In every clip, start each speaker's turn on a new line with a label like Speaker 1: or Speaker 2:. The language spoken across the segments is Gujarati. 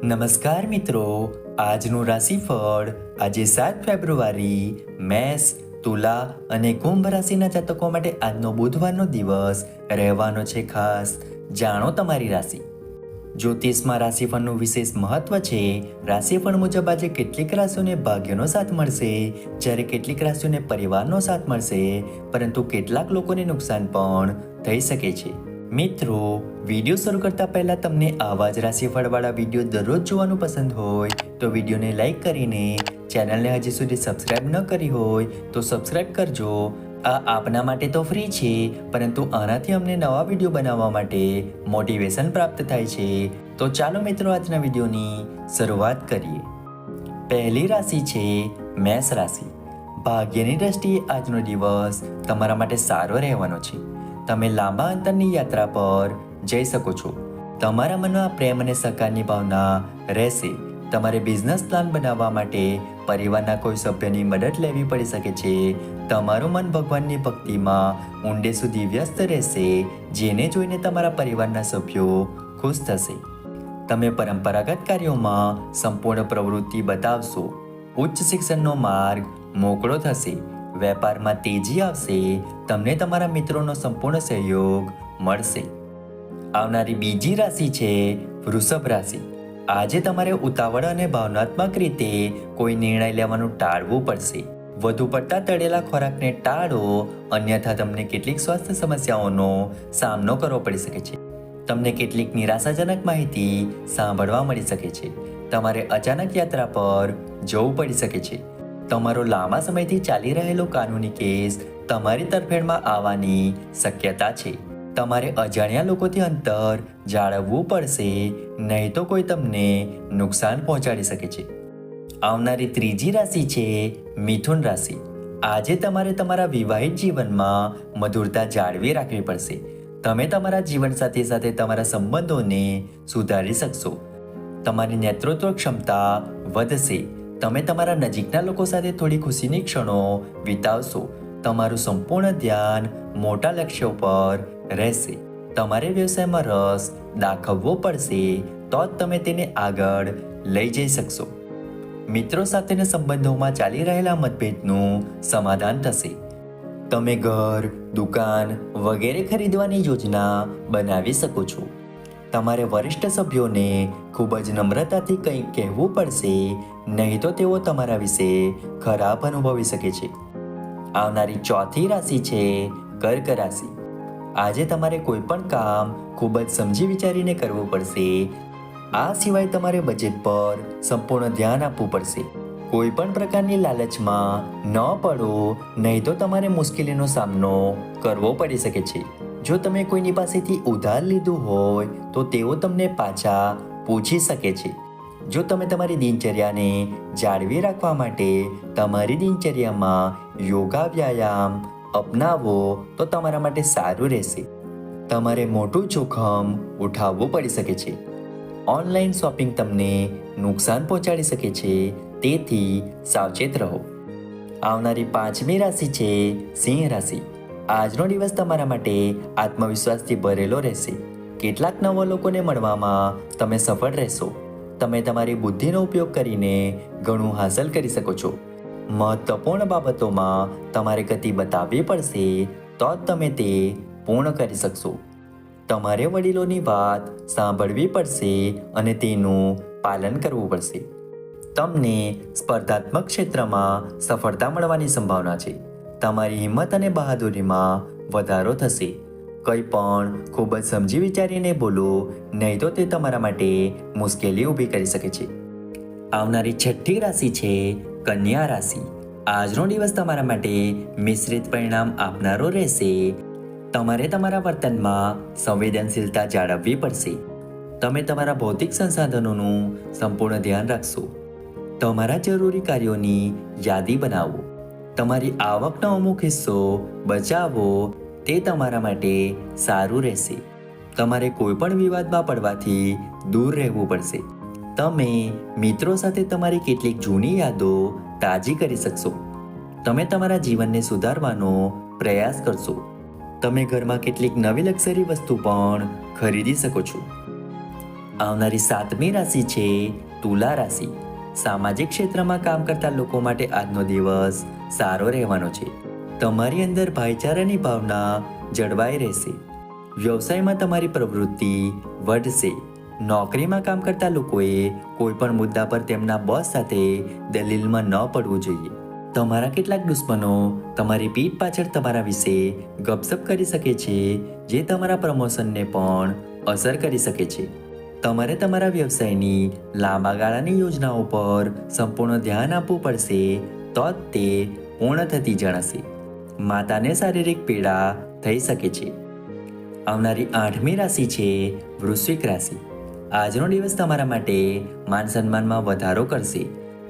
Speaker 1: નમસ્કાર મિત્રો, આજનું રાશિફળ આજે 7 ફેબ્રુઆરી મેષ, તુલા અને કુંભ રાશિના જાતકો માટે આજનો બુધવારનો દિવસ રહેવાનો છે ખાસ. જાણો તમારી રાશિ. જ્યોતિષમાં રાશિફળનું વિશેષ મહત્વ છે. રાશિફળ મુજબ આજે કેટલીક રાશિઓને ભાગ્યનો સાથ મળશે, જ્યારે કેટલીક રાશિઓને પરિવારનો સાથ મળશે, પરંતુ કેટલાક લોકોને નુકસાન પણ થઈ શકે છે. મિત્રો, વિડીયો શરૂ કરતા પહેલા તમને આવા જ રાશિફળવાળા વિડીયો દરરોજ જોવાનું પસંદ હોય તો વિડીયોને લાઈક કરીને ચેનલને હજી સુધી સબસ્ક્રાઇબ ન કરી હોય તો સબસ્ક્રાઇબ કરજો. આ આપના માટે તો ફ્રી છે, પરંતુ આનાથી અમને નવા વિડીયો બનાવવા માટે મોટિવેશન પ્રાપ્ત થાય છે. તો ચાલો મિત્રો, આજના વિડીયોની શરૂઆત કરીએ. પહેલી રાશિ છે મેષ રાશિ. ભાગ્યની દ્રષ્ટિએ આજનો દિવસ તમારા માટે સારો રહેવાનો છે. તમે લાંબા અંતરની યાત્રા પર જઈ શકો છો. તમારા મનમાં પ્રેમ અને સહકારની ભાવના રહેશે. તમારે બિઝનેસ પ્લાન બનાવવા માટે પરિવારના કોઈ સભ્યની મદદ લેવી પડી શકે છે. તમારું મન ભગવાનની ભક્તિમાં ઊંડે સુધી વ્યસ્ત રહેશે, જેને જોઈને તમારા પરિવારના સભ્યો ખુશ થશે. તમે પરંપરાગત કાર્યોમાં સંપૂર્ણ પ્રવૃત્તિ બતાવશો. ઉચ્ચ શિક્ષણનો માર્ગ મોકળો થશે. વેપારમાં તેજી આવશે. તમને તમારા મિત્રોનો સંપૂર્ણ સહયોગ મળશે. આવનારી બીજી રાશિ છે વૃષભ રાશિ. આજે તમારે ઉતાવળ અને ભાવનાત્મક રીતે કોઈ નિર્ણય લેવાનું ટાળવું પડશે. વધુ પડતા તળેલા ખોરાકને ટાળો, અન્યથા તમને કેટલીક સ્વાસ્થ્ય સમસ્યાઓનો સામનો કરવો પડી શકે છે. તમને કેટલીક નિરાશાજનક માહિતી સાંભળવા મળી શકે છે. તમારે અચાનક યાત્રા પર જવું પડી શકે છે. તમારો લાંબા સમયથી ચાલી રહેલો કાનૂની કેસ તમારી તરફેણમાં આવવાની શક્યતા છે. તમારે અજાણ્યા લોકોથી અંતર જાળવવું પડશે, નહીં તો કોઈ તમને નુકસાન પહોંચાડી શકે છે. આવનારી ત્રીજી રાશિ છે મિથુન રાશિ. આજે તમારે તમારા વિવાહિત જીવનમાં મધુરતા જાળવી રાખવી પડશે. તમે તમારા જીવનસાથી સાથે તમારા સંબંધોને સુધારી શકશો. તમારી નેતૃત્વ ક્ષમતા વધશે. તમે તમારા નજીકના લોકો સાથે થોડી ખુશીની ક્ષણો વિતાવશો. તમારું સંપૂર્ણ ધ્યાન મોટા લક્ષ્યો પર રહેશે. તમારે વ્યવસાયમાં રસ દાખવવો પડશે, તો જ તમે તેને આગળ લઈ જઈ શકશો. મિત્રો સાથેના સંબંધોમાં ચાલી રહેલા મતભેદનું સમાધાન થશે. તમે ઘર, દુકાન વગેરે ખરીદવાની યોજના બનાવી શકો છો. તમારે વરિષ્ઠ સભ્યોને ખૂબ જ નમ્રતાથી કંઈક કહેવું પડશે, નહીં તો તેઓ તમારા વિશે ખરાબ અનુભવી શકે છે. આવનારી ચોથી રાશિ છે કર્ક રાશિ. આજે તમારે કોઈ પણ કામ ખૂબ જ સમજી વિચારીને કરવું પડશે. આ સિવાય તમારે બજેટ પર સંપૂર્ણ ધ્યાન આપવું પડશે. કોઈ પણ પ્રકારની લાલચમાં ન પડો, નહીં તો તમારે મુશ્કેલીનો સામનો કરવો પડી શકે છે. જો તમે કોઈની પાસેથી ઉધાર લીધું હોય તો તેઓ તમને પાછા પૂછી શકે છે. જો તમે તમારી દિનચર્યાને જાળવી રાખવા માટે તમારી દિનચર્યામાં યોગા વ્યાયામ અપનાવો તો તમારા માટે સારું રહેશે. તમારે મોટું જોખમ ઉઠાવવું પડી શકે છે. ઓનલાઈન શોપિંગ તમને નુકસાન પહોંચાડી શકે છે, તેથી સાવચેત રહો. આવનારી પાંચમી રાશિ છે સિંહ રાશિ. આજનો દિવસ તમારા માટે આત્મવિશ્વાસથી ભરેલો રહેશે. કેટલાક નવા લોકોને મળવામાં તમે સફળ રહેશો. તમે તમારી બુદ્ધિનો ઉપયોગ કરીને ઘણું હાંસલ કરી શકો છો. મહત્વપૂર્ણ બાબતોમાં તમારે ગતિ બતાવવી પડશે, તો જ તમે તે પૂર્ણ કરી શકશો. તમારે વડીલોની વાત સાંભળવી પડશે અને તેનું પાલન કરવું પડશે. તમને સ્પર્ધાત્મક ક્ષેત્રમાં સફળતા મળવાની સંભાવના છે. તમારી હિંમત અને બહાદુરીમાં વધારો થશે. કંઈ પણ ખૂબ જ સમજી વિચારીને બોલો, નહીં તો તે તમારા માટે મુશ્કેલી ઊભી કરી શકે છે. આવનારી છઠ્ઠી રાશિ છે કન્યા રાશિ. આજનો દિવસ તમારા માટે મિશ્રિત પરિણામ આપનારો રહેશે. તમારે તમારા વર્તનમાં સંવેદનશીલતા જાળવવી પડશે. તમે તમારા ભૌતિક સંસાધનોનું સંપૂર્ણ ધ્યાન રાખશો. તમારા જરૂરી કાર્યોની યાદી બનાવો. તમારી આવકનો અમુક હિસ્સો બચાવો, તે તમારા માટે સારું રહેશે. તમારે કોઈ પણ વિવાદમાં પડવાથી દૂર રહેવું પડશે. તમે મિત્રો સાથે તમારી કેટલીક જૂની યાદો તાજી કરી શકશો. તમે તમારા જીવનને સુધારવાનો પ્રયાસ કરશો. તમે ઘરમાં કેટલીક નવી લક્ઝરી વસ્તુ પણ ખરીદી શકો છો. આવનારી 7મી રાશિ છે તુલા રાશિ. સામાજિક ક્ષેત્રમાં કામ કરતા લોકો માટે આજનો દિવસ સારો રહેવાનો છે. તમારી અંદર ભાઈચારાની ભાવના જળવાઈ રહેશે. વ્યવસાયમાં તમારી પ્રવૃત્તિ વધશે. નોકરીમાં કામ કરતા લોકોએ કોઈ પણ મુદ્દા પર તેમના બોસ સાથે દલીલમાં ન પડવું જોઈએ. તમારા કેટલાક દુશ્મનો તમારી પીઠ પાછળ તમારા વિશે ગપસપ કરી શકે છે, જે તમારા પ્રમોશનને પણ અસર કરી શકે છે. તમારે તમારા વ્યવસાયની લાંબા ગાળાની યોજનાઓ પર સંપૂર્ણ ધ્યાન આપવું પડશે, તો જ તે પૂર્ણ થતી જણાશે. માતાને શારીરિક પીડા થઈ શકે છે. આવનારી 8મી રાશિ છે વૃશ્ચિક રાશિ. આજનો દિવસ તમારા માટે માન સન્માનમાં વધારો કરશે.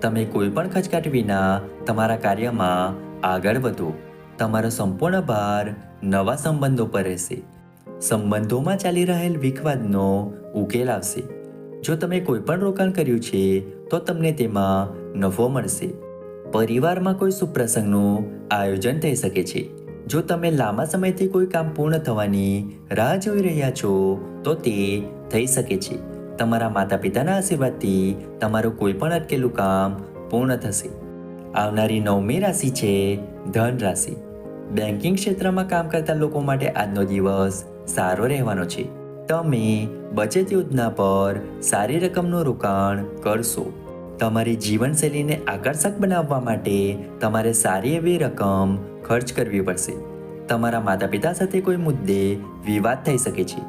Speaker 1: તમે કોઈ પણ ખચકાટ વિના તમારા કાર્યમાં આગળ વધો. તમારો સંપૂર્ણ ભાર નવા સંબંધો પર રહેશે. સંબંધોમાં ચાલી રહેલ વિખવાદનો ઉકેલ આવશે. જો તમે કોઈ પણ રોકાણ કર્યું છે તો તમને તેમાં નફો મળશે. પરિવારમાં કોઈ શુભ પ્રસંગનું આયોજન થઈ શકે છે. જો તમે લાંબા સમયથી કોઈ કામ પૂર્ણ થવાની રાહ જોઈ રહ્યા છો તો તે થઈ શકે છે. તમારા માતા પિતાના આશીર્વાદથી તમારું કોઈ પણ અટકેલું કામ પૂર્ણ થશે. આવનારી 9મી રાશિ છે ધન રાશિ. બેન્કિંગ ક્ષેત્રમાં કામ કરતા લોકો માટે આજનો દિવસ સારો રહેવાનો છે. તમે બચત યોજના પર સારી રકમનું રોકાણ કરશો. તમારી જીવનશૈલીને આકર્ષક બનાવવા માટે તમારે સારી એવી રકમ ખર્ચ કરવી પડશે. તમારા માતા પિતા સાથે કોઈ મુદ્દે વિવાદ થઈ શકે છે.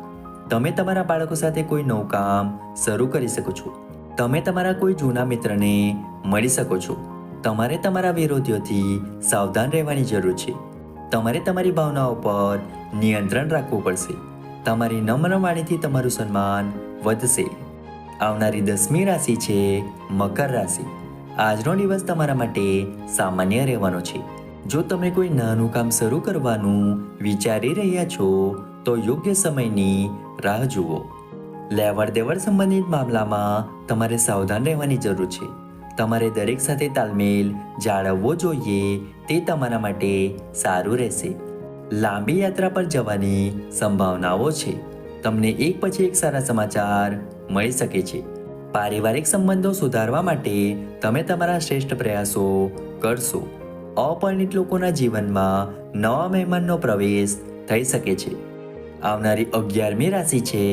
Speaker 1: તમે તમારા બાળકો સાથે કોઈ નવું કામ શરૂ કરી શકો છો. તમે તમારા કોઈ જૂના મિત્રને મળી શકો છો. તમારે તમારા વિરોધીઓથી સાવધાન રહેવાની જરૂર છે. તમારે તમારી ભાવનાઓ પર નિયંત્રણ રાખવું પડશે. તમારી નમ્ર વાણીથી તમારું સન્માન વધશે. આવનારી 10મી રાશિ છે મકર રાશિ. આજનો દિવસ તમારા માટે સામાન્ય રહેવાનો છે. જો તમે કોઈ નાનું કામ શરૂ કરવાનું વિચારી રહ્યા છો તો યોગ્ય સમયની રાહ જુઓ. લેવડ દેવડ સંબંધિત મામલામાં તમારે સાવધાન રહેવાની જરૂર છે. તમારે દરેક સાથે તાલમેલ જાળવવો જોઈએ, તે તમારા માટે સારું રહેશે. લાંબી યાત્રા પર જવાની સંભાવનાઓ છે. તમને એક પછી એક સારા સમાચાર મળી શકે છે. પારિવારિક સંબંધો સુધારવા માટે તમે તમારા શ્રેષ્ઠ પ્રયાસો કરશો. અપરિણિત લોકોના જીવનમાં નવા મહેમાનનો પ્રવેશ થઈ શકે છે. આવનારી 11મી રાશિ છે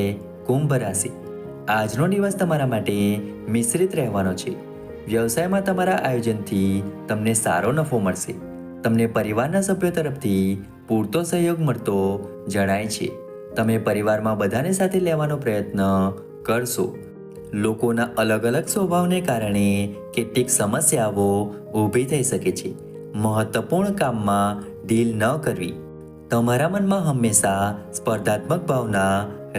Speaker 1: કુંભ રાશિ. આજનો દિવસ તમારા માટે મિશ્રિત રહેવાનો છે. વ્યવસાયમાં તમારા આયોજનથી તમને સારો નફો મળશે. તમને પરિવારના સભ્યો તરફથી પૂરતો સહયોગ મળતો જણાય છે. તમે પરિવારમાં બધાને સાથે લેવાનો પ્રયત્ન કરશો. લોકોના અલગ અલગ સ્વભાવને કારણે કેટલીક સમસ્યાઓ ઊભી થઈ શકે છે. મહત્વપૂર્ણ કામમાં ઢીલ ન કરવી. તમારા મનમાં હંમેશા સ્પર્ધાત્મક ભાવના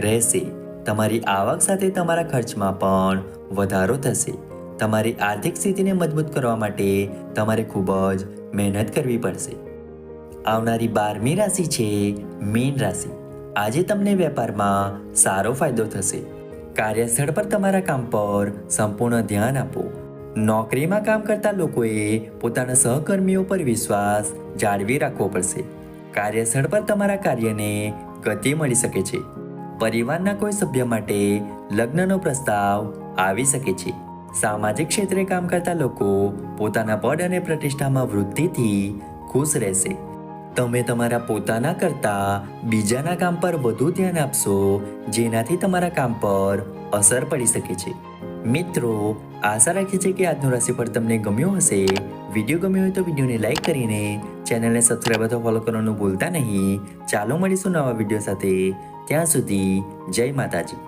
Speaker 1: રહેશે. તમારી આવક સાથે તમારા ખર્ચમાં પણ વધારો થશે. તમારી આર્થિક સ્થિતિને મજબૂત કરવા માટે તમારે ખૂબ જ મહેનત કરવી પડશે. આવનારી 12મી રાશિ છે મીન રાશિ. આજે તમને વેપારમાં સારો ફાયદો થશે. કાર્યસ્થળ પર તમારા કામ પર સંપૂર્ણ ધ્યાન આપો. નોકરીમાં કામ કરતા લોકોએ પોતાના સહકર્મીઓ પર વિશ્વાસ જાળવી રાખવો પડશે. કાર્યસ્થળ પર તમારા કાર્યને ગતિ મળી શકે છે. પરિવારના કોઈ સભ્ય માટે લગ્નનો પ્રસ્તાવ આવી શકે છે. સામાજિક ક્ષેત્રે કામ કરતા લોકો પોતાના પદ અને પ્રતિષ્ઠામાં વૃદ્ધિથી ખુશ રહેશે. તમે તમારા પોતાના કરતાં બીજાના કામ પર વધુ ધ્યાન આપશો, જેનાથી તમારા કામ પર અસર પડી શકે છે. મિત્રો, આશા રાખીએ છીએ કે આજનું રાશિફળ તમને ગમ્યું હશે. વિડીયો ગમ્યો હોય તો વિડીયોને લાઈક કરીને ચેનલને સબસ્ક્રાઈબ અથવા ફોલો કરવાનું ભૂલતા નહીં. ચાલો મળીશું નવા વિડીયો સાથે. ત્યાં સુધી જય માતાજી.